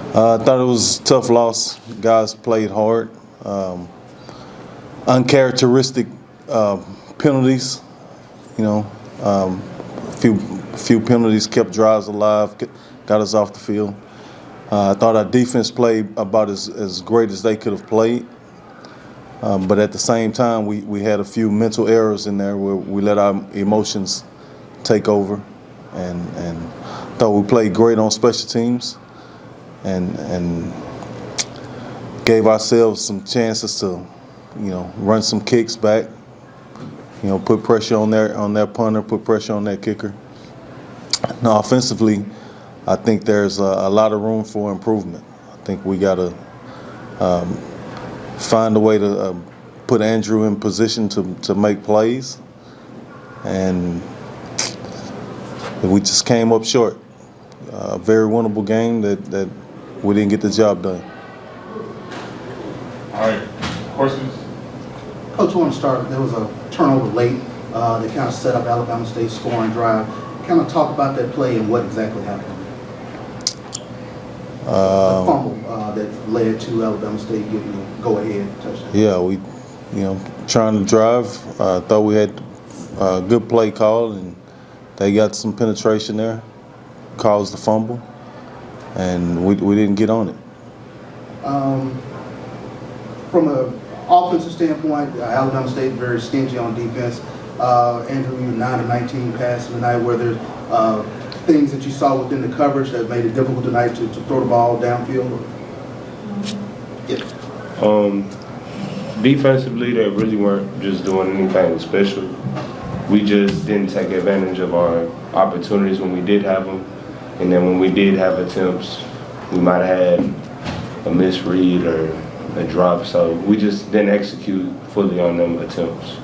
I thought it was a tough loss. Guys played hard. Uncharacteristic penalties. Few penalties kept drives alive, got us off the field. I thought our defense played about as great as they could have played. But at the same time, we had a few mental errors in there where we let our emotions take over. And thought we played great on special teams and gave ourselves some chances to, run some kicks back, put pressure on their punter, put pressure on their kicker. Now, offensively, I think there's a lot of room for improvement. I think we got to find a way to put Andrew in position to make plays, and we just came up short. A very winnable game that we didn't get the job done. All right, questions? Coach, I want to start. There was a turnover late that kind of set up Alabama State's scoring drive. Kind of talk about that play and what exactly happened. The fumble that led to Alabama State getting a go-ahead touchdown. Yeah, we, trying to drive. Thought we had a good play call, and they got some penetration there, caused the fumble, and we didn't get on it. From an offensive standpoint, Alabama State very stingy on defense. Andrew, you 9 of 19 passing tonight. Were there things that you saw within the coverage that made it difficult tonight to throw the ball downfield? Yeah. Defensively, they really weren't just doing anything special. We just didn't take advantage of our opportunities when we did have them. And then when we did have attempts, we might have had a misread or a drop. So we just didn't execute fully on them attempts.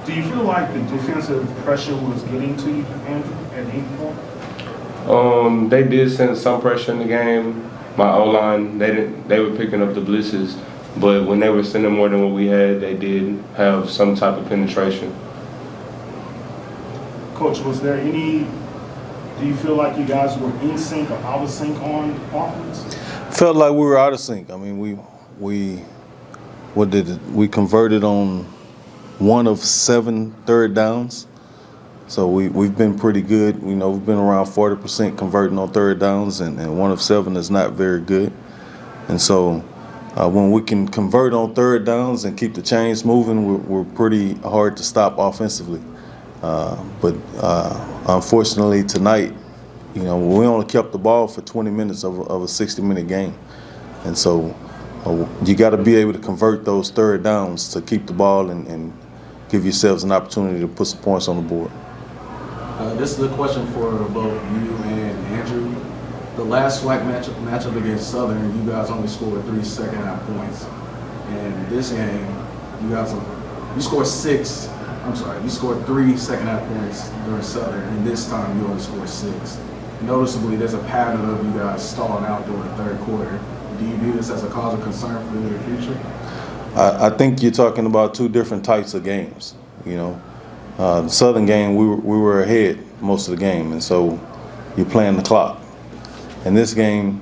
Do you feel like the defensive pressure was getting to you, Andrew, at any point? They did send some pressure in the game. My O-line, they were picking up the blitzes, but when they were sending more than what we had, they did have some type of penetration. Coach, do you feel like you guys were in sync or out of sync on offense? Felt like we were out of sync. I mean, we converted on 1 of 7 third downs. So we've been pretty good. We've been around 40% converting on third downs, and 1 of 7 is not very good. And so when we can convert on third downs and keep the chains moving, we're pretty hard to stop offensively. But unfortunately tonight, we only kept the ball for 20 minutes of a 60-minute game. And so you got to be able to convert those third downs to keep the ball and give yourselves an opportunity to put some points on the board. This is a question for both you and Andrew. The last SWAC matchup against Southern, you guys only scored 3 second-half points. And this game, you scored 3 second-half points during Southern, and this time you only scored 6. Noticeably, there's a pattern of you guys stalling out during the third quarter. Do you view this as a cause of concern for your future? I think you're talking about 2 different types of games. The Southern game, we were ahead most of the game, and so you're playing the clock. In this game,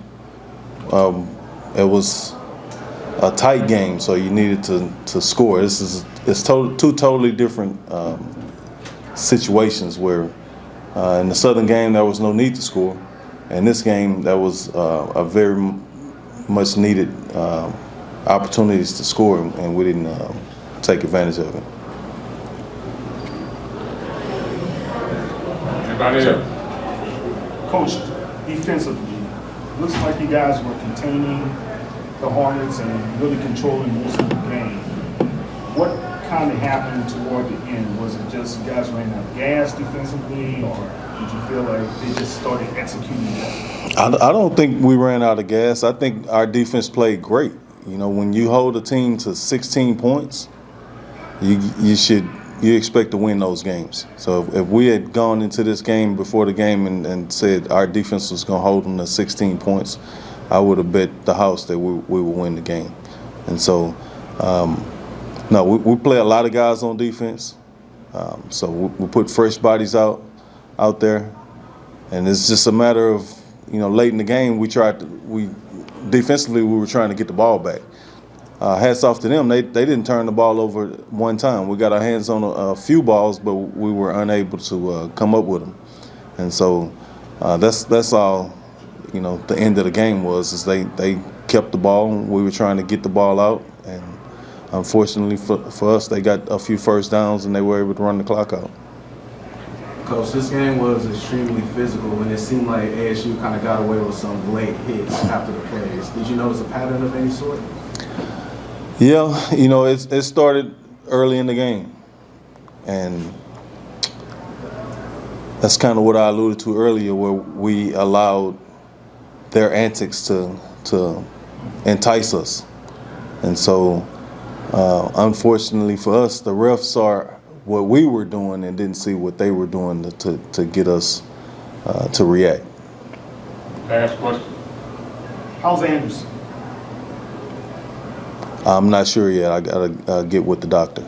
it was a tight game, so you needed to score. It's 2 totally different situations where in the Southern game there was no need to score. In this game, that was a very much needed opportunities to score, and we didn't take advantage of it. Anybody else? Coach, defensively, looks like you guys were containing the Hornets and really controlling most of the game. What kind of happened toward the end? Was it just you guys ran out of gas defensively, or did you feel like they just started executing well? I don't think we ran out of gas. I think our defense played great. When you hold a team to 16 points, you expect to win those games. So if we had gone into this game before the game and said our defense was going to hold them to 16 points, I would have bet the house that we would win the game. And so, no, we play a lot of guys on defense. So we put fresh bodies out there, and it's just a matter of late in the game we defensively, we were trying to get the ball back. Hats off to them. They didn't turn the ball over one time. We got our hands on a few balls, but we were unable to come up with them. And so that's all, you know, the end of the game was, is they kept the ball. We were trying to get the ball out. And unfortunately for us, they got a few first downs and they were able to run the clock out. Coach, this game was extremely physical, and it seemed like ASU kind of got away with some late hits after the plays. Did you notice a pattern of any sort? Yeah, you know, it started early in the game, and that's kind of what I alluded to earlier, where we allowed their antics to entice us. And so, unfortunately for us, the refs saw what we were doing and didn't see what they were doing to get us to react. Last question. How's Anderson? I'm not sure yet. I gotta get with the doctor.